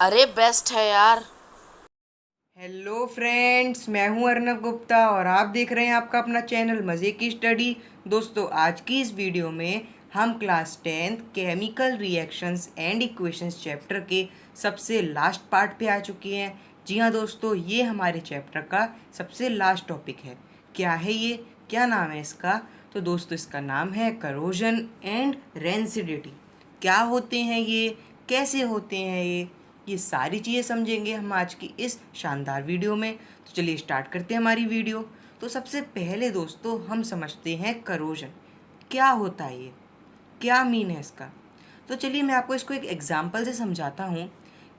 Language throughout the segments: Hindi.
अरे बेस्ट है यार। हेलो फ्रेंड्स, मैं हूं अर्नब गुप्ता और आप देख रहे हैं आपका अपना चैनल मज़े की स्टडी। दोस्तों, आज की इस वीडियो में हम class 10th chemical reactions and equations chapter के सबसे लास्ट पार्ट पे आ चुके हैं। जी हाँ दोस्तों, ये हमारे चैप्टर का सबसे लास्ट टॉपिक है। क्या है ये, क्या नाम है इसका? तो दोस्तों, इसका नाम है करोजन एंड रेंसिडिटी। क्या होते हैं ये, कैसे होते हैं ये सारी चीज़ें समझेंगे हम आज की इस शानदार वीडियो में। तो चलिए स्टार्ट करते हैं हमारी वीडियो। तो सबसे पहले दोस्तों हम समझते हैं करोजन क्या होता है, ये क्या मीन है इसका। तो चलिए मैं आपको इसको एक एग्जांपल से समझाता हूँ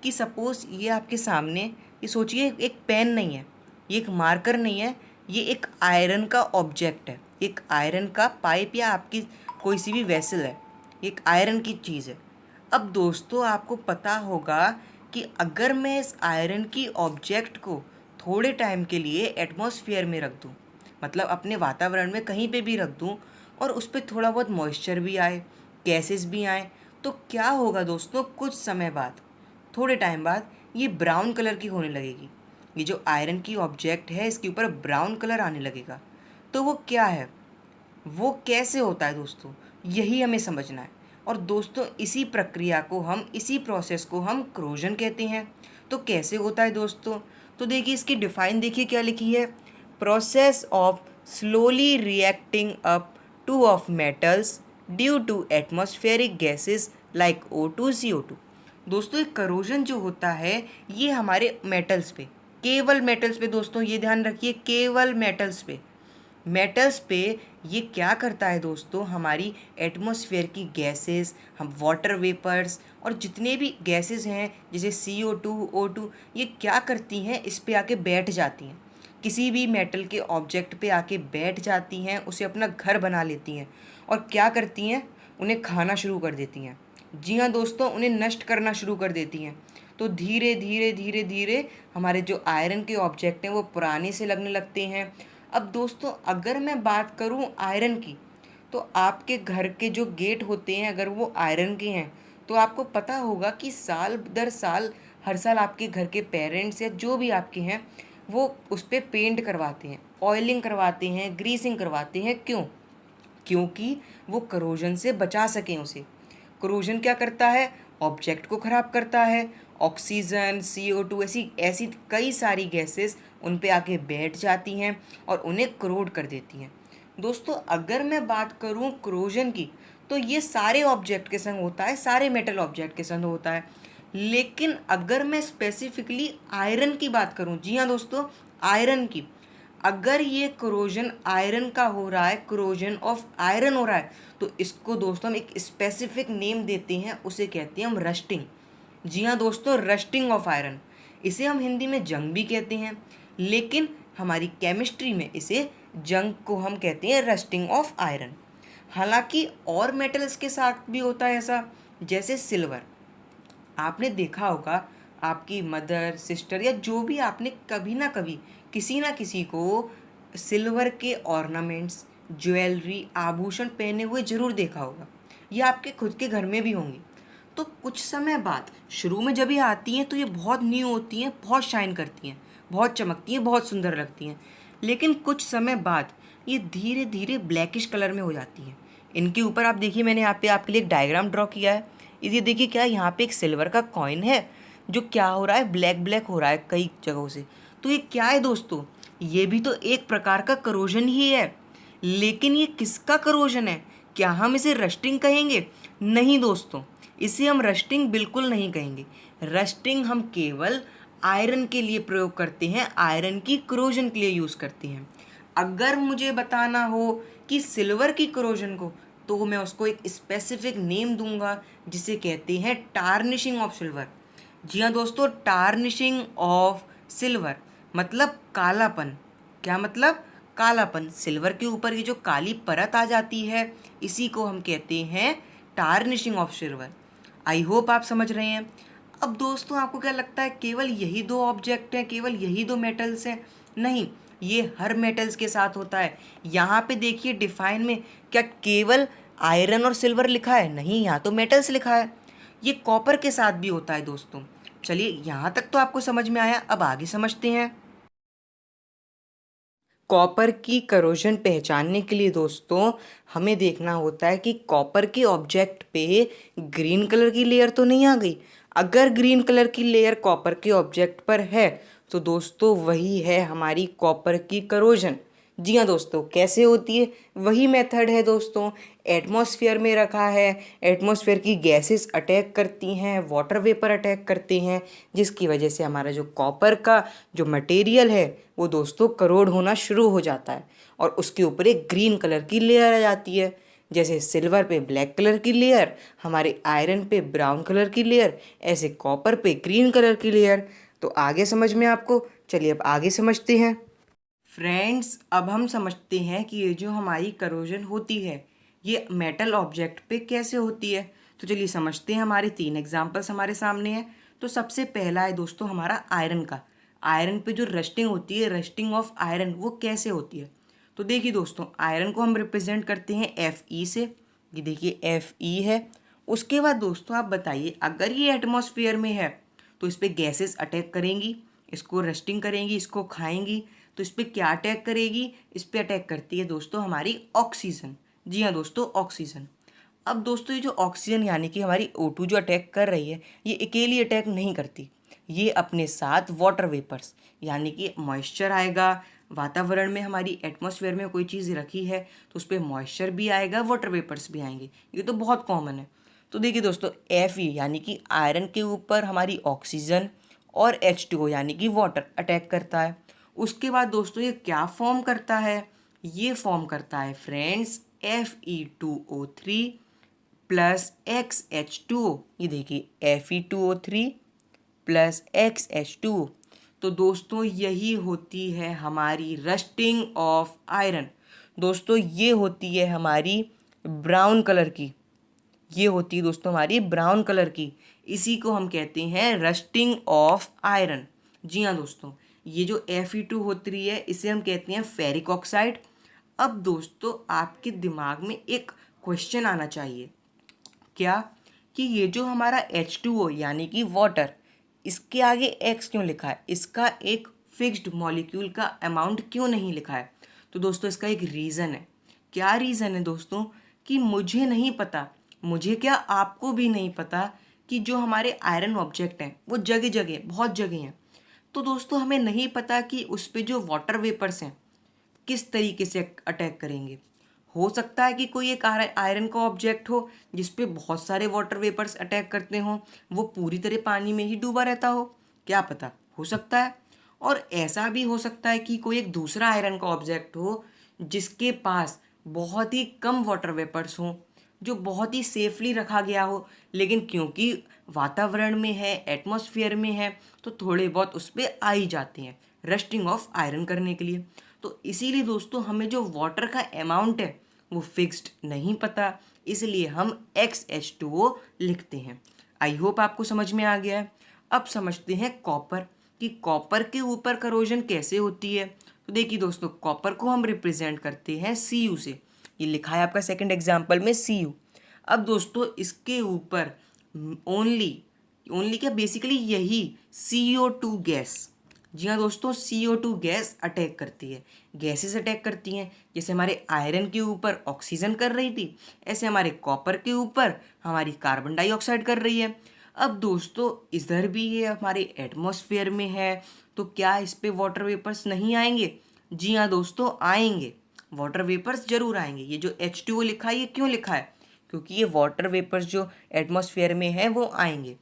कि सपोज़ ये आपके सामने, ये सोचिए एक पेन नहीं है, ये एक मार्कर नहीं है, ये एक आयरन का ऑब्जेक्ट है, एक आयरन का पाइप या आपकी कोई सी भी वेसल है, एक आयरन की चीज़ है। अब दोस्तों आपको पता होगा कि अगर मैं इस आयरन की ऑब्जेक्ट को थोड़े टाइम के लिए एटमॉस्फेयर में रख दूँ, मतलब अपने वातावरण में कहीं पे भी रख दूँ और उस पर थोड़ा बहुत मॉइस्चर भी आए, गैसेस भी आए, तो क्या होगा दोस्तों, कुछ समय बाद, थोड़े टाइम बाद ये ब्राउन कलर की होने लगेगी। ये जो आयरन की ऑब्जेक्ट है इसके ऊपर ब्राउन कलर आने लगेगा। तो वो क्या है, वो कैसे होता है दोस्तों, यही हमें समझना है। और दोस्तों इसी प्रक्रिया को हम, इसी प्रोसेस को हम क्रोजन कहते हैं। तो कैसे होता है दोस्तों, तो देखिए इसकी डिफाइन देखिए क्या लिखी है। Process of slowly reacting up to of metals due to atmospheric gases like O2 CO2। दोस्तों एक करोजन जो होता है ये हमारे मेटल्स पे, केवल मेटल्स पे, दोस्तों ये ध्यान रखिए, केवल मेटल्स पे, मेटल्स पे ये क्या करता है दोस्तों, हमारी एटमॉस्फेयर की गैसेस, हम वाटर वेपर्स और जितने भी गैसेस हैं जैसे CO2 O2, ये क्या करती हैं, इस पे आके बैठ जाती हैं, किसी भी मेटल के ऑब्जेक्ट पे आके बैठ जाती हैं, उसे अपना घर बना लेती हैं और क्या करती हैं, उन्हें खाना शुरू कर देती हैं। जी हाँ दोस्तों, उन्हें नष्ट करना शुरू कर देती हैं। तो धीरे धीरे धीरे धीरे हमारे जो आयरन के ऑब्जेक्ट हैं वो पुराने से लगने लगते हैं। अब दोस्तों अगर मैं बात करूं आयरन की, तो आपके घर के जो गेट होते हैं अगर वो आयरन के हैं, तो आपको पता होगा कि साल दर साल, हर साल आपके घर के पेरेंट्स या जो भी आपके हैं वो उस पर पेंट करवाते हैं, ऑयलिंग करवाते हैं, ग्रीसिंग करवाते हैं। क्यों? क्योंकि वो करोजन से बचा सकें उसे। करोजन क्या करता है, ऑब्जेक्ट को ख़राब करता है। ऑक्सीजन, CO2, ऐसी ऐसी कई सारी गैसेस उन पे आके बैठ जाती हैं और उन्हें करोड कर देती हैं। दोस्तों अगर मैं बात करूं करोजन की, तो ये सारे ऑब्जेक्ट के संग होता है, सारे मेटल ऑब्जेक्ट के संग होता है। लेकिन अगर मैं स्पेसिफिकली आयरन की बात करूं, जी हाँ दोस्तों, आयरन की, अगर ये क्रोजन आयरन का हो रहा है, क्रोजन ऑफ आयरन हो रहा है, तो इसको दोस्तों हम एक स्पेसिफिक नेम देते हैं, उसे कहते हैं हम रस्टिंग। जी हाँ दोस्तों, रस्टिंग ऑफ आयरन। इसे हम हिंदी में जंग भी कहते हैं, लेकिन हमारी केमिस्ट्री में इसे जंग को हम कहते हैं रस्टिंग ऑफ आयरन। हालांकि और मेटल्स के साथ भी होता है ऐसा, जैसे सिल्वर। आपने देखा होगा आपकी मदर, सिस्टर या जो भी, आपने कभी ना कभी किसी ना किसी को सिल्वर के ऑर्नामेंट्स, ज्वेलरी, आभूषण पहने हुए ज़रूर देखा होगा, या आपके खुद के घर में भी होंगे। तो कुछ समय बाद, शुरू में जब ये आती हैं तो ये बहुत न्यू होती हैं, बहुत शाइन करती हैं, बहुत चमकती हैं, बहुत सुंदर लगती हैं। लेकिन कुछ समय बाद ये धीरे धीरे ब्लैकिश कलर में हो जाती हैं। इनके ऊपर आप देखिए, मैंने यहाँ पे आपके लिए एक डायग्राम ड्रॉ किया है। ये देखिए, क्या यहाँ पे एक सिल्वर का कॉइन है जो क्या हो रहा है, ब्लैक ब्लैक हो रहा है कई जगहों से। तो ये क्या है दोस्तों, ये भी तो एक प्रकार का करोजन ही है। लेकिन ये किसका करोजन है, क्या हम इसे रस्टिंग कहेंगे? नहीं दोस्तों, इसे हम रस्टिंग बिल्कुल नहीं कहेंगे। रस्टिंग हम केवल आयरन के लिए प्रयोग करते हैं, आयरन की करोजन के लिए यूज़ करते हैं। अगर मुझे बताना हो कि सिल्वर की करोजन को, तो मैं उसको एक स्पेसिफिक नेम दूंगा जिसे कहते हैं टार्निशिंग ऑफ सिल्वर। जी हाँ दोस्तों, टार्निशिंग ऑफ सिल्वर मतलब कालापन। क्या मतलब? कालापन। सिल्वर के ऊपर ये जो काली परत आ जाती है, इसी को हम कहते हैं tarnishing of silver. I hope आप समझ रहे हैं। अब दोस्तों आपको क्या लगता है केवल यही दो ऑब्जेक्ट हैं, केवल यही दो मेटल्स हैं? नहीं, ये हर मेटल्स के साथ होता है। यहाँ पे देखिए डिफाइन में क्या केवल आयरन और सिल्वर लिखा है? नहीं, यहाँ तो मेटल्स लिखा है। ये कॉपर के साथ भी होता है दोस्तों। चलिए यहाँ तक तो आपको समझ में आया, अब आगे समझते हैं। कॉपर की करोजन पहचानने के लिए दोस्तों हमें देखना होता है कि कॉपर के ऑब्जेक्ट पे ग्रीन कलर की लेयर तो नहीं आ गई। अगर ग्रीन कलर की लेयर कॉपर के ऑब्जेक्ट पर है तो दोस्तों वही है हमारी कॉपर की करोजन। जी हाँ दोस्तों, कैसे होती है? वही मेथड है दोस्तों। एटमॉस्फेयर में रखा है, एटमॉस्फेयर की गैसेस अटैक करती हैं, वाटर वेपर अटैक करते हैं, जिसकी वजह से हमारा जो कॉपर का जो मटेरियल है वो दोस्तों करोड होना शुरू हो जाता है और उसके ऊपर एक ग्रीन कलर की लेयर आ जाती है। जैसे सिल्वर पे ब्लैक कलर की लेयर, हमारे आयरन पे ब्राउन कलर की लेयर, ऐसे कॉपर पे ग्रीन कलर की लेयर। तो आगे समझ में आपको? चलिए अब आगे समझते हैं। फ्रेंड्स, अब हम समझते हैं कि ये जो हमारी करोजन होती है ये मेटल ऑब्जेक्ट पे कैसे होती है। तो चलिए समझते हैं। हमारे 3 एग्जांपल्स हमारे सामने हैं। तो सबसे पहला है दोस्तों हमारा आयरन का। आयरन पे जो रस्टिंग होती है, रस्टिंग ऑफ आयरन, वो कैसे होती है? तो देखिए दोस्तों, आयरन को हम रिप्रेजेंट करते हैं Fe से। ये देखिए Fe है। उसके बाद दोस्तों आप बताइए, अगर ये एटमॉस्फेयर में है तो इस पर गैसेस अटैक करेंगी, इसको रस्टिंग करेंगी, इसको खाएंगी। तो इस पर क्या अटैक करेगी? इस पर अटैक करती है दोस्तों हमारी ऑक्सीजन। जी हाँ दोस्तों, ऑक्सीजन। अब दोस्तों ये जो ऑक्सीजन यानी कि हमारी O2 जो अटैक कर रही है, ये अकेली अटैक नहीं करती। ये अपने साथ वाटर वेपर्स यानी कि मॉइस्चर आएगा। वातावरण में हमारी एटमॉस्फेयर में कोई चीज़ रखी है तो उस पर मॉइस्चर भी आएगा, वाटर वेपर्स भी आएंगे। ये तो बहुत कॉमन है। तो देखिए दोस्तों, Fe यानी कि आयरन के ऊपर हमारी ऑक्सीजन और H2O यानी कि वाटर अटैक करता है। उसके बाद दोस्तों ये क्या फॉर्म करता है? ये फॉर्म करता है फ्रेंड्स Fe2O3 प्लस XH2O। ये देखिए Fe2O3 प्लस XH2O। तो दोस्तों यही होती है हमारी रस्टिंग ऑफ आयरन। दोस्तों ये होती है हमारी ब्राउन कलर की, ये होती है दोस्तों हमारी ब्राउन कलर की। इसी को हम कहते हैं रस्टिंग ऑफ आयरन। जी हाँ दोस्तों, ये जो Fe2O3 है इसे हम कहते हैं फेरिक ऑक्साइड। अब दोस्तों आपके दिमाग में एक क्वेश्चन आना चाहिए, क्या कि ये जो हमारा H2O यानी कि वाटर, इसके आगे X क्यों लिखा है? इसका एक फिक्स्ड मॉलिक्यूल का अमाउंट क्यों नहीं लिखा है? तो दोस्तों इसका एक रीज़न है। क्या रीज़न है दोस्तों? कि मुझे नहीं पता, मुझे क्या आपको भी नहीं पता कि जो हमारे आयरन ऑब्जेक्ट हैं वो जगह जगह बहुत जगह हैं। तो दोस्तों हमें नहीं पता कि उस पे जो वाटर वेपर्स हैं किस तरीके से अटैक करेंगे। हो सकता है कि कोई एक आयरन का ऑब्जेक्ट हो जिस पे बहुत सारे वाटर वेपर्स अटैक करते हों, वो पूरी तरह पानी में ही डूबा रहता हो, क्या पता, हो सकता है। और ऐसा भी हो सकता है कि कोई एक दूसरा आयरन का ऑब्जेक्ट हो जिसके पास बहुत ही कम वाटर वेपर्स हों, जो बहुत ही सेफली रखा गया हो, लेकिन क्योंकि वातावरण में है, एटमॉस्फेयर में है, तो थोड़े बहुत उस पर आ ही जाते हैं रस्टिंग ऑफ आयरन करने के लिए। तो इसीलिए दोस्तों हमें जो वाटर का अमाउंट है वो फिक्स्ड नहीं पता, इसलिए हम XH2O लिखते हैं। आई होप आपको समझ में आ गया है। अब समझते हैं कॉपर, कि कॉपर के ऊपर करोजन कैसे होती है। तो देखिए दोस्तों, कॉपर को हम रिप्रेजेंट करते हैं Cu से। ये लिखा है आपका सेकंड एग्जाम्पल में Cu। अब दोस्तों इसके ऊपर ओनली ओनली क्या, बेसिकली यही CO2 गैस, जी हाँ दोस्तों, CO2 गैस अटैक करती है, गैसेस अटैक करती हैं। जैसे हमारे आयरन के ऊपर ऑक्सीजन कर रही थी, ऐसे हमारे कॉपर के ऊपर हमारी कार्बन डाइऑक्साइड कर रही है। अब दोस्तों इधर भी ये हमारे एटमॉस्फेयर में है, तो क्या इस पे वाटर वेपर्स नहीं आएंगे? जी हाँ दोस्तों, आएंगे, वाटर वेपर्स जरूर आएंगे। ये जो H2O लिखा है, ये क्यों लिखा है? क्योंकि ये वाटर वेपर्स जो एटमॉस्फेयर में है वो आएंगे।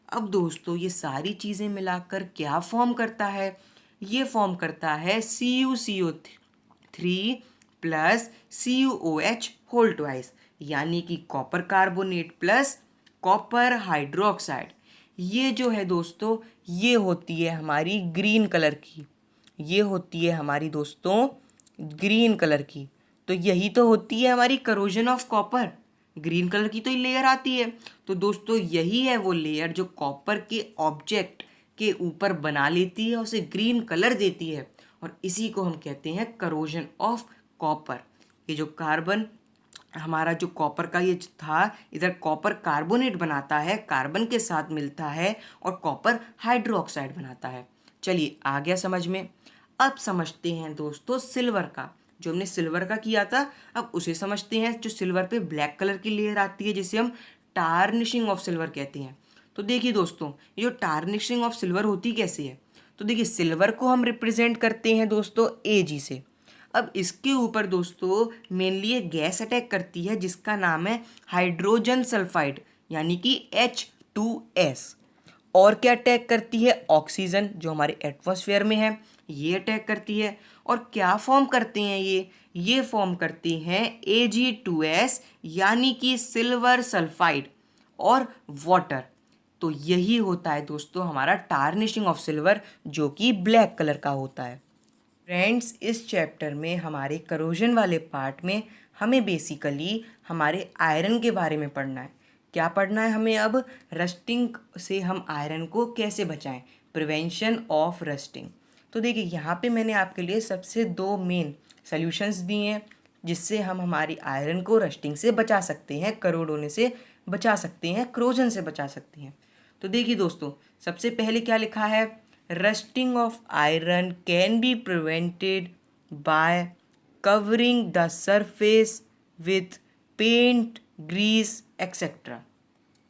अब दोस्तों ये सारी चीज़ें मिलाकर क्या फॉर्म करता है? ये फॉर्म करता है CuCO3 plus CuOH whole twice, यानी कि copper carbonate plus copper hydroxide. ये जो है दोस्तों, ये होती है हमारी ग्रीन कलर की, ये होती है हमारी दोस्तों ग्रीन कलर की। तो यही तो होती है हमारी corrosion of copper, green colour की तो ये लेयर आती है। तो दोस्तों यही है वो लेयर जो कॉपर के ऑब्जेक्ट के ऊपर बना लेती है, उसे ग्रीन कलर देती है, और इसी को हम कहते हैं करोजन ऑफ कॉपर। ये जो कार्बन हमारा जो कॉपर का ये था, इधर कॉपर कार्बोनेट बनाता है, कार्बन के साथ मिलता है और कॉपर हाइड्रोक्साइड बनाता है। चलिए आ गया समझ में। अब समझते हैं दोस्तों सिल्वर का। जो हमने सिल्वर का किया था अब उसे समझते हैं। जो सिल्वर पे ब्लैक कलर की लेयर आती है जिसे हम टार्निशिंग ऑफ सिल्वर कहते हैं। तो देखिए दोस्तों, ये जो टार्निशिंग ऑफ सिल्वर होती कैसे है, तो देखिए सिल्वर को हम रिप्रेजेंट करते हैं दोस्तों Ag से। अब इसके ऊपर दोस्तों मेनली एक गैस अटैक करती है जिसका नाम है हाइड्रोजन सल्फाइड यानी कि H2S। और क्या अटैक करती है, ऑक्सीजन जो हमारे एटमॉस्फेयर में है ये अटैक करती है। और क्या फॉर्म करते हैं ये फॉर्म करती हैं Ag2S यानी कि सिल्वर सल्फाइड और वाटर। तो यही होता है दोस्तों हमारा टार्निशिंग ऑफ सिल्वर जो कि ब्लैक कलर का होता है। फ्रेंड्स, इस चैप्टर में हमारे करोजन वाले पार्ट में हमें बेसिकली हमारे आयरन के बारे में पढ़ना है। क्या पढ़ना है हमें अब, रस्टिंग से हम आयरन को कैसे बचाएं, प्रिवेंशन ऑफ रस्टिंग। तो देखिए यहाँ पे मैंने आपके लिए सबसे दो मेन सॉल्यूशंस दिए हैं जिससे हम हमारी आयरन को रस्टिंग से बचा सकते हैं, करोड होने से बचा सकते हैं, क्रोजन से बचा सकते हैं। तो देखिए दोस्तों, सबसे पहले क्या लिखा है, rusting of iron can be prevented by covering the surface with paint, grease etcetera.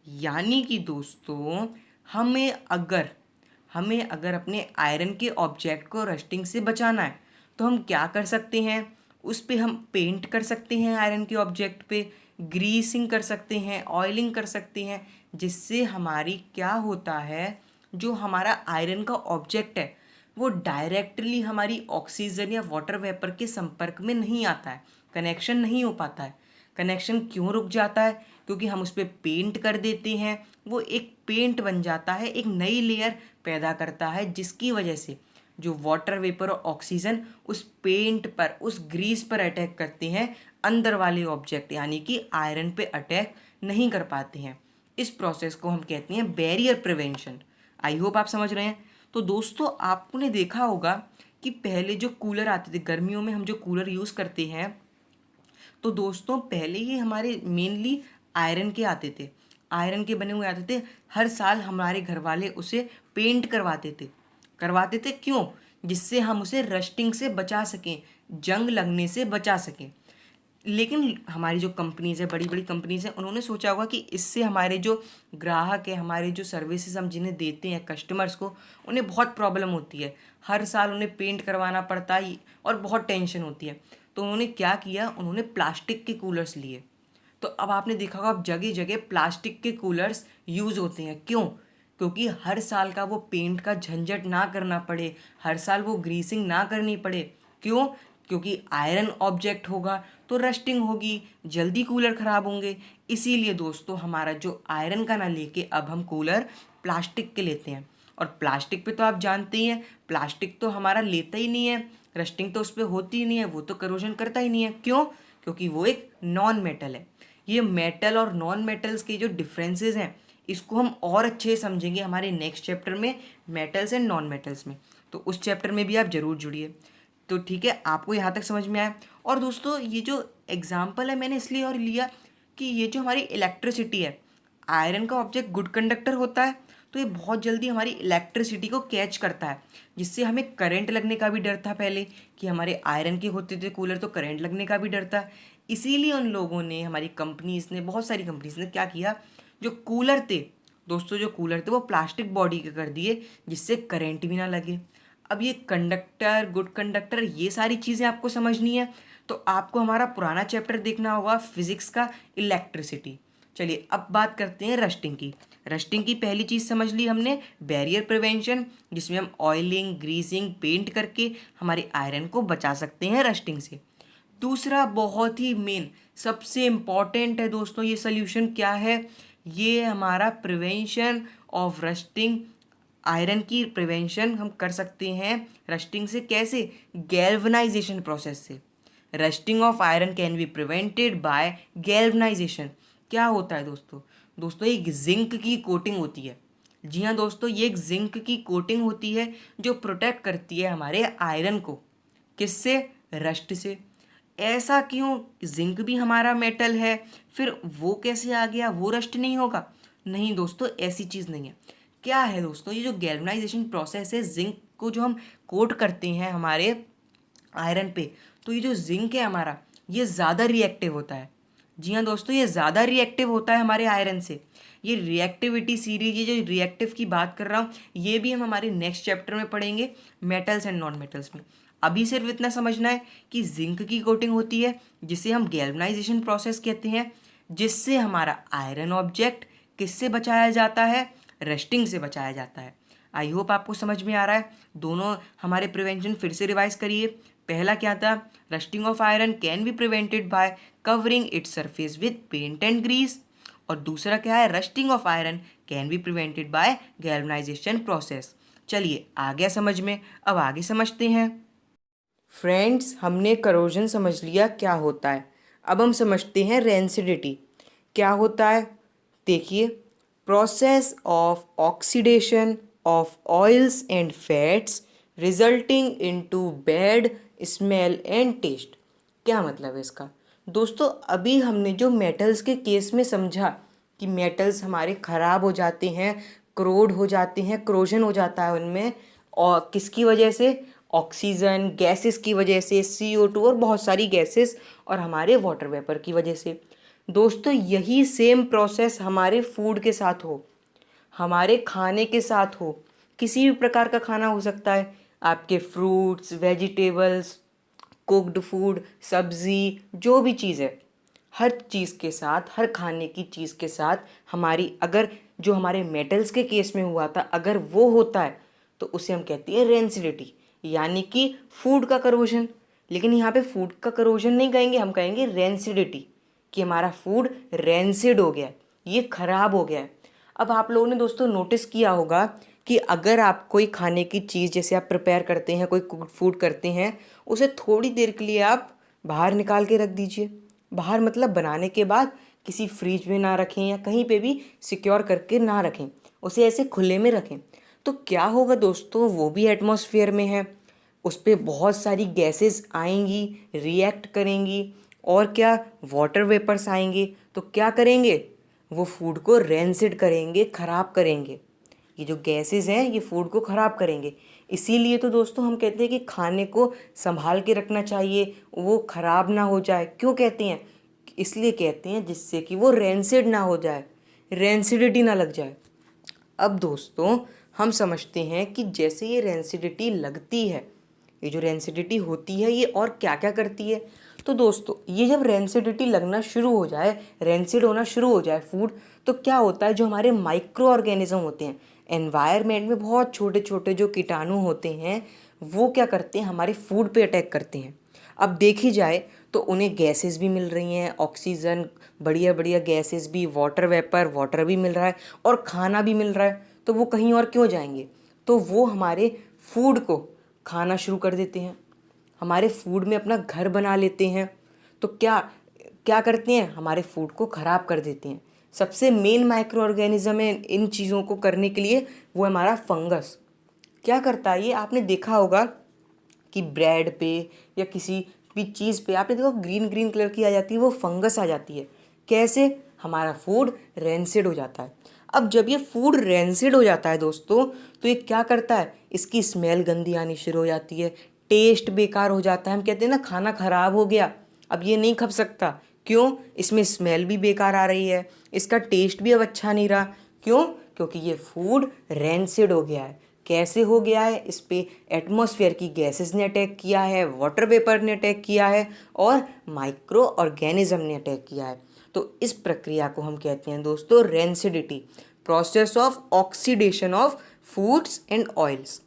यानी कि दोस्तों हमें अगर अपने आयरन के ऑब्जेक्ट को रस्टिंग से बचाना है तो हम क्या कर सकते हैं, उस पे हम पेंट कर सकते हैं, आयरन के ऑब्जेक्ट पे ग्रीसिंग कर सकते हैं, ऑयलिंग कर सकते हैं, जिससे हमारी क्या होता है, जो हमारा आयरन का ऑब्जेक्ट है वो डायरेक्टली हमारी ऑक्सीजन या वाटर वेपर के संपर्क में नहीं आता है, कनेक्शन नहीं हो पाता है। कनेक्शन क्यों रुक जाता है, क्योंकि हम उस पर पेंट कर देते हैं, वो एक पेंट बन जाता है, एक नई लेयर पैदा करता है जिसकी वजह से जो वाटर वेपर और ऑक्सीजन उस पेंट पर, उस ग्रीस पर अटैक करते हैं, अंदर वाले ऑब्जेक्ट यानी कि आयरन पे अटैक नहीं कर पाते हैं। इस प्रोसेस को हम कहते हैं बैरियर प्रिवेंशन। आई होप आप समझ रहे हैं। तो दोस्तों आपने देखा होगा कि पहले जो कूलर आते थे, गर्मियों में हम जो कूलर यूज़ करते हैं, तो दोस्तों पहले ही हमारे मेनली आयरन के आते थे, आयरन के बने हुए आते थे। हर साल हमारे घर वाले उसे पेंट करवाते थे क्यों, जिससे हम उसे रस्टिंग से बचा सकें, जंग लगने से बचा सकें। लेकिन हमारी जो कंपनीज़ है, बड़ी बड़ी कंपनीज़ हैं, उन्होंने सोचा होगा कि इससे हमारे जो ग्राहक है, हमारे जो सर्विसेज हम जिन्हें देते हैं कस्टमर्स को, उन्हें बहुत प्रॉब्लम होती है, हर साल उन्हें पेंट करवाना पड़ता है और बहुत टेंशन होती है। तो उन्होंने क्या किया, उन्होंने प्लास्टिक के कूलर्स लिए। तो अब आपने देखा होगा अब जगह जगह प्लास्टिक के कूलर्स यूज़ होते हैं। क्यों, क्योंकि हर साल का वो पेंट का झंझट ना करना पड़े, हर साल वो ग्रीसिंग ना करनी पड़े। क्यों, क्योंकि आयरन ऑब्जेक्ट होगा तो रस्टिंग होगी, जल्दी कूलर ख़राब होंगे। इसीलिए दोस्तों हमारा जो आयरन का ना लेके अब हम कूलर प्लास्टिक के लेते हैं। और प्लास्टिक पे तो आप जानते ही हैं, प्लास्टिक तो हमारा लेता ही नहीं है, रस्टिंग तो उस पर होती ही नहीं है, वो तो करोजन करता ही नहीं है। क्यों, क्योंकि वो एक नॉन मेटल है। ये मेटल और नॉन मेटल्स के जो डिफरेंसेस हैं इसको हम और अच्छे से समझेंगे हमारे नेक्स्ट चैप्टर में, मेटल्स एंड नॉन मेटल्स में। तो उस चैप्टर में भी आप ज़रूर जुड़िए। तो ठीक है, आपको यहाँ तक समझ में आया। और दोस्तों ये जो एग्जाम्पल है मैंने इसलिए और लिया कि ये जो हमारी इलेक्ट्रिसिटी है, आयरन का ऑब्जेक्ट गुड कंडक्टर होता है, तो ये बहुत जल्दी हमारी इलेक्ट्रिसिटी को कैच करता है, जिससे हमें करंट लगने का भी डर था पहले कि हमारे आयरन के होते थे कूलर, तो करंट लगने का भी डर था। इसीलिए उन लोगों ने, हमारी कंपनीज़ ने, बहुत सारी कंपनीज़ ने क्या किया, जो कूलर थे दोस्तों, जो कूलर थे वो प्लास्टिक बॉडी के कर दिए जिससे करंट भी ना लगे। अब ये कंडक्टर, गुड कंडक्टर, ये सारी चीज़ें आपको समझनी है तो आपको हमारा पुराना चैप्टर देखना होगा फिजिक्स का, इलेक्ट्रिसिटी। चलिए अब बात करते हैं रस्टिंग की। रस्टिंग की पहली चीज़ समझ ली हमने, बैरियर प्रिवेंशन, जिसमें हम ऑयलिंग, ग्रीसिंग, पेंट करके हमारे आयरन को बचा सकते हैं रस्टिंग से। दूसरा बहुत ही मेन, सबसे इम्पॉर्टेंट है दोस्तों, ये सोल्यूशन क्या है, ये हमारा प्रिवेंशन ऑफ रस्टिंग। आयरन की प्रिवेंशन हम कर सकते हैं रस्टिंग से, कैसे, गैल्वनाइजेशन प्रोसेस से। Rusting of iron can be prevented by galvanization. क्या होता है दोस्तों, दोस्तों एक जिंक की कोटिंग होती है। जी हाँ दोस्तों, ये एक जिंक की कोटिंग होती है जो प्रोटेक्ट करती है हमारे आयरन को, किससे, रस्ट से। ऐसा क्यों? जिंक भी हमारा मेटल है, फिर वो कैसे आ गया? वो रस्ट नहीं होगा? नहीं दोस्तों, ऐसी चीज़ नहीं है। क्या है दोस्तों, ये जो गैल्वनाइजेशन प्रोसेस है, जिंक को जो हम कोट करते हैं हमारे आयरन पे, तो ये जो जिंक है हमारा, ये ज़्यादा रिएक्टिव होता है। जी हाँ दोस्तों, ये ज़्यादा रिएक्टिव होता है हमारे आयरन से। ये रिएक्टिविटी सीरीज, ये जो रिएक्टिव की बात कर रहा हूँ, ये भी हम हमारे नेक्स्ट चैप्टर में पढ़ेंगे, मेटल्स एंड नॉन मेटल्स में। अभी सिर्फ इतना समझना है कि जिंक की कोटिंग होती है, जिसे हम गैल्वनाइजेशन प्रोसेस कहते हैं, जिससे हमारा आयरन ऑब्जेक्ट किससे बचाया जाता है? रस्टिंग से बचाया जाता है। आई होप आपको समझ में आ रहा है। दोनों हमारे प्रिवेंशन फिर से रिवाइज करिए। पहला क्या था? Rusting of iron can be prevented by covering its surface with paint and grease. और दूसरा क्या है? Rusting of iron can be prevented by galvanization process. चलिए आ गया समझ में, अब आगे समझते हैं। फ्रेंड्स, हमने करोजन समझ लिया क्या होता है। अब हम समझते हैं रेंसिडिटी क्या होता है। देखिए, process of oxidation of oils and fats resulting into bad smell and taste. क्या मतलब है इसका? दोस्तों, अभी हमने जो मेटल्स के केस में समझा कि मेटल्स हमारे ख़राब हो जाते हैं, क्रोड हो जाते हैं, क्रोजन हो जाता है उनमें, और किसकी वजह से? ऑक्सीजन गैसेस की वजह से, CO2 और बहुत सारी गैसेस, और हमारे वाटर वेपर की वजह से। दोस्तों, यही सेम प्रोसेस हमारे फूड के साथ हो, हमारे खाने के साथ हो। किसी भी प्रकार का खाना हो सकता है, आपके फ्रूट्स, वेजिटेबल्स, कुक्ड फूड, सब्ज़ी, जो भी चीज़ है, हर चीज़ के साथ, हर खाने की चीज़ के साथ हमारी, अगर जो हमारे मेटल्स के केस में हुआ था, अगर वो होता है तो उसे हम कहते हैं रेंसिडिटी, यानी कि फूड का करोजन। लेकिन यहाँ पे फूड का करोजन नहीं कहेंगे, हम कहेंगे रेंसिडिटी, कि हमारा फूड रेंसिड हो गया है, ये खराब हो गया है। अब आप लोगों ने दोस्तों नोटिस किया होगा कि अगर आप कोई खाने की चीज़ जैसे आप प्रिपेयर करते हैं, कोई कुक्ड फूड करते हैं, उसे थोड़ी देर के लिए आप बाहर निकाल के रख दीजिए। बाहर मतलब बनाने के बाद किसी फ्रिज में ना रखें या कहीं पे भी सिक्योर करके ना रखें, उसे ऐसे खुले में रखें। तो क्या होगा दोस्तों, वो भी एटमॉस्फेयर में है, उस पर बहुत सारी गैसेस आएंगी, रिएक्ट करेंगी, और क्या, वाटर वेपर्स आएंगे। तो क्या करेंगे? वो फूड को रेंसिड करेंगे, ख़राब करेंगे। ये जो गैसेस हैं ये फूड को ख़राब करेंगे। इसीलिए तो दोस्तों हम कहते हैं कि खाने को संभाल के रखना चाहिए, वो ख़राब ना हो जाए। क्यों कहते हैं? इसलिए कहते हैं जिससे कि वो रेंसिड ना हो जाए, रेंसिडिटी ना लग जाए। अब दोस्तों हम समझते हैं कि जैसे ये रेंसिडिटी लगती है, ये जो रेंसिडिटी होती है ये और क्या क्या करती है। तो दोस्तों, ये जब रेंसिडिटी लगना शुरू हो जाए, रेंसिड होना शुरू हो जाए फूड, तो क्या होता है, जो हमारे माइक्रो ऑर्गेनिज्म होते हैं एनवायरनमेंट में, बहुत छोटे छोटे जो कीटाणु होते हैं, वो क्या करते हैं, हमारे फूड पे अटैक करते हैं। अब देखी जाए तो उन्हें गैसेस भी मिल रही हैं, ऑक्सीजन, बढ़िया बढ़िया गैसेस भी, वाटर वेपर, वाटर भी मिल रहा है, और खाना भी मिल रहा है। तो वो कहीं और क्यों जाएंगे? तो वो हमारे फूड को खाना शुरू कर देते हैं, हमारे फूड में अपना घर बना लेते हैं। तो क्या क्या करते हैं? हमारे फूड को ख़राब कर देते हैं। सबसे मेन माइक्रो ऑर्गेनिज्म है इन चीज़ों को करने के लिए, वो है हमारा फंगस। क्या करता है ये? आपने देखा होगा कि ब्रेड पे या किसी भी चीज़ पे आपने देखा ग्रीन ग्रीन कलर की आ जाती है, वो फंगस आ जाती है। कैसे? हमारा फूड रेंसिड हो जाता है। अब जब ये फूड रेंसिड हो जाता है दोस्तों, तो ये क्या करता है, इसकी स्मेल गंदी आनी शुरू हो जाती है, टेस्ट बेकार हो जाता है। हम कहते हैं ना, खाना ख़राब हो गया, अब ये नहीं खप सकता। क्यों? इसमें स्मेल भी बेकार आ रही है, इसका टेस्ट भी अब अच्छा नहीं रहा। क्यों? क्योंकि ये फूड रेंसिड हो गया है। कैसे हो गया है? इस पे एटमॉस्फेयर की गैसेस ने अटैक किया है, वाटर वेपर ने अटैक किया है, और माइक्रो ऑर्गेनिज्म ने अटैक किया है। तो इस प्रक्रिया को हम कहते हैं दोस्तों rancidity, process of oxidation of foods and oils.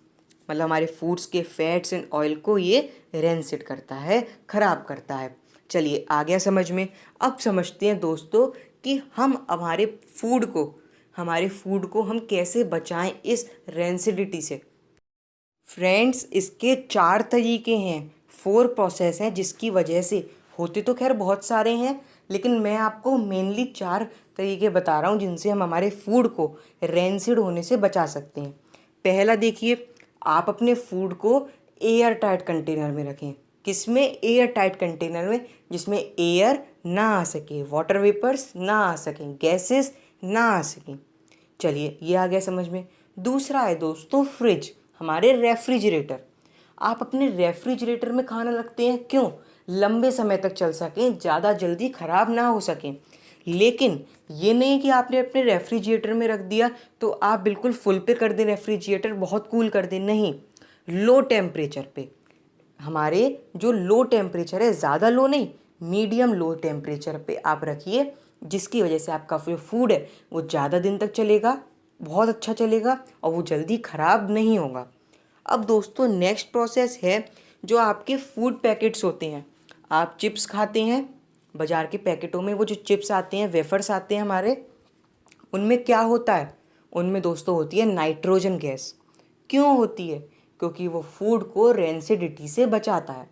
मतलब हमारे फूड्स के फैट्स एंड ऑयल को ये रेंसिड करता है, ख़राब करता है। चलिए आ गया समझ में। अब समझते हैं दोस्तों कि हम हमारे फूड को हम कैसे बचाएं इस रेंसिडिटी से। फ्रेंड्स, इसके 4 तरीके हैं, 4 प्रोसेस हैं जिसकी वजह से, होते तो खैर बहुत सारे हैं, लेकिन मैं आपको मेनली 4 तरीके बता रहा हूँ जिनसे हम हमारे फूड को रेंसिड होने से बचा सकते हैं। पहला देखिए, आप अपने फूड को एयर टाइट कंटेनर में रखें। किसमें? एयर टाइट कंटेनर में, जिसमें एयर ना आ सके, वाटर वेपर्स ना आ सकें, गैसेस ना आ सकें। चलिए ये आ गया समझ में। दूसरा है दोस्तों फ्रिज, हमारे रेफ्रिजरेटर। आप अपने रेफ्रिजरेटर में खाना रखते हैं क्यों? लंबे समय तक चल सकें, ज़्यादा जल्दी ख़राब ना हो सकें। लेकिन ये नहीं कि आपने अपने रेफ्रिजरेटर में रख दिया तो आप बिल्कुल फुल पे कर दें, रेफ्रिजरेटर बहुत कूल कर दें। नहीं, लो टेम्परेचर पे, हमारे जो लो टेम्परेचर है, ज़्यादा लो नहीं, मीडियम लो टेम्परेचर पे आप रखिए, जिसकी वजह से आपका जो फूड है वो ज़्यादा दिन तक चलेगा, बहुत अच्छा चलेगा और वो जल्दी ख़राब नहीं होगा। अब दोस्तों नेक्स्ट प्रोसेस है जो आपके फूड पैकेट्स होते हैं। आप चिप्स खाते हैं, बाज़ार के पैकेटों में वो जो चिप्स आते हैं, वेफर्स आते हैं हमारे, उनमें क्या होता है? उनमें दोस्तों होती है नाइट्रोजन गैस। क्यों होती है? क्योंकि वो फूड को रेंसिडिटी से बचाता है।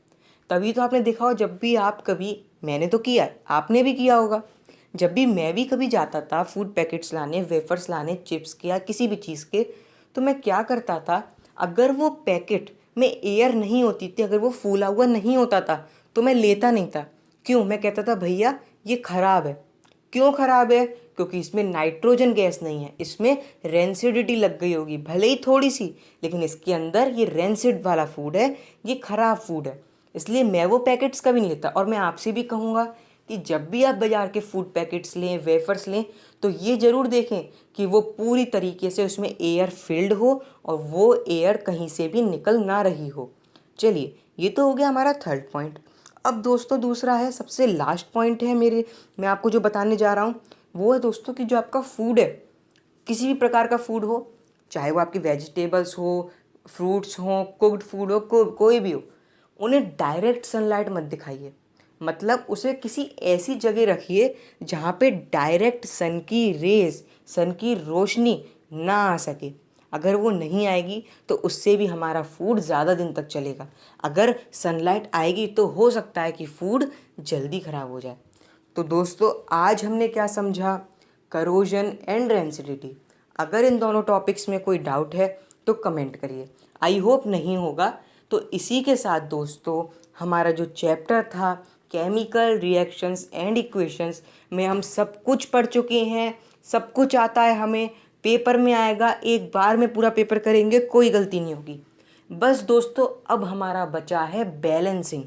तभी तो आपने देखा हो, जब भी आप कभी, मैंने तो किया है, आपने भी किया होगा, जब भी मैं भी कभी जाता था फूड पैकेट्स लाने, वेफर्स लाने, चिप्स के या किसी भी चीज़ के, तो मैं क्या करता था, अगर वो पैकेट में एयर नहीं होती थी, अगर वो फूला हुआ नहीं होता था, तो मैं लेता नहीं था। क्यों? मैं कहता था भैया ये ख़राब है। क्यों ख़राब है? क्योंकि इसमें नाइट्रोजन गैस नहीं है, इसमें रेंसिडिटी लग गई होगी, भले ही थोड़ी सी, लेकिन इसके अंदर ये रेंसिड वाला फूड है, ये ख़राब फूड है। इसलिए मैं वो पैकेट्स कभी नहीं लेता। और मैं आपसे भी कहूँगा कि जब भी आप बाज़ार के फूड पैकेट्स लें, वेफर्स लें, तो ये ज़रूर देखें कि वो पूरी तरीके से उसमें एयर फिल्ड हो और वो एयर कहीं से भी निकल ना रही हो। चलिए ये तो हो गया हमारा थर्ड पॉइंट। अब दोस्तों दूसरा है, सबसे लास्ट पॉइंट है मैं आपको जो बताने जा रहा हूँ, वो है दोस्तों कि जो आपका फूड है, किसी भी प्रकार का फूड हो, चाहे वो आपकी वेजिटेबल्स हो, फ्रूट्स हों, कुक्ड फूड हो, कोई भी हो, उन्हें डायरेक्ट सनलाइट मत दिखाइए। मतलब उसे किसी ऐसी जगह रखिए जहाँ पे डायरेक्ट सन की रेज, सन की रोशनी ना आ सके। अगर वो नहीं आएगी तो उससे भी हमारा फूड ज़्यादा दिन तक चलेगा। अगर सनलाइट आएगी तो हो सकता है कि फूड जल्दी ख़राब हो जाए। तो दोस्तों आज हमने क्या समझा? Corrosion and rancidity. अगर इन दोनों टॉपिक्स में कोई डाउट है तो कमेंट करिए, आई होप नहीं होगा। तो इसी के साथ दोस्तों हमारा जो चैप्टर था केमिकल रिएक्शंस एंड इक्वेशंस में हम सब कुछ पढ़ चुके हैं, सब कुछ आता है हमें, पेपर में आएगा, एक बार में पूरा पेपर करेंगे, कोई गलती नहीं होगी। बस दोस्तों अब हमारा बचा है बैलेंसिंग।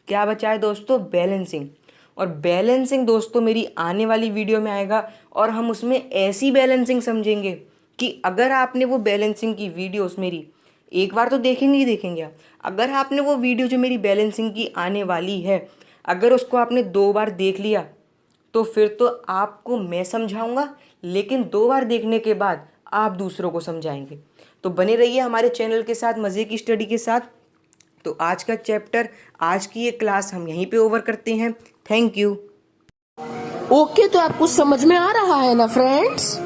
क्या बचा है दोस्तों? बैलेंसिंग। और बैलेंसिंग दोस्तों मेरी आने वाली वीडियो में आएगा और हम उसमें ऐसी बैलेंसिंग समझेंगे कि अगर आपने वो बैलेंसिंग की वीडियोस मेरी एक बार तो देखेंगे ही देखेंगे आप, अगर आपने वो वीडियो जो मेरी बैलेंसिंग की आने वाली है, अगर उसको आपने 2 बार देख लिया तो फिर तो आपको मैं समझाऊंगा, लेकिन 2 बार देखने के बाद आप दूसरों को समझाएंगे। तो बने रहिए हमारे चैनल के साथ, मज़े की स्टडी के साथ। तो आज का चैप्टर, आज की ये क्लास हम यहीं पे ओवर करते हैं। Thank you. ओके, तो आपको समझ में आ रहा है ना फ्रेंड्स?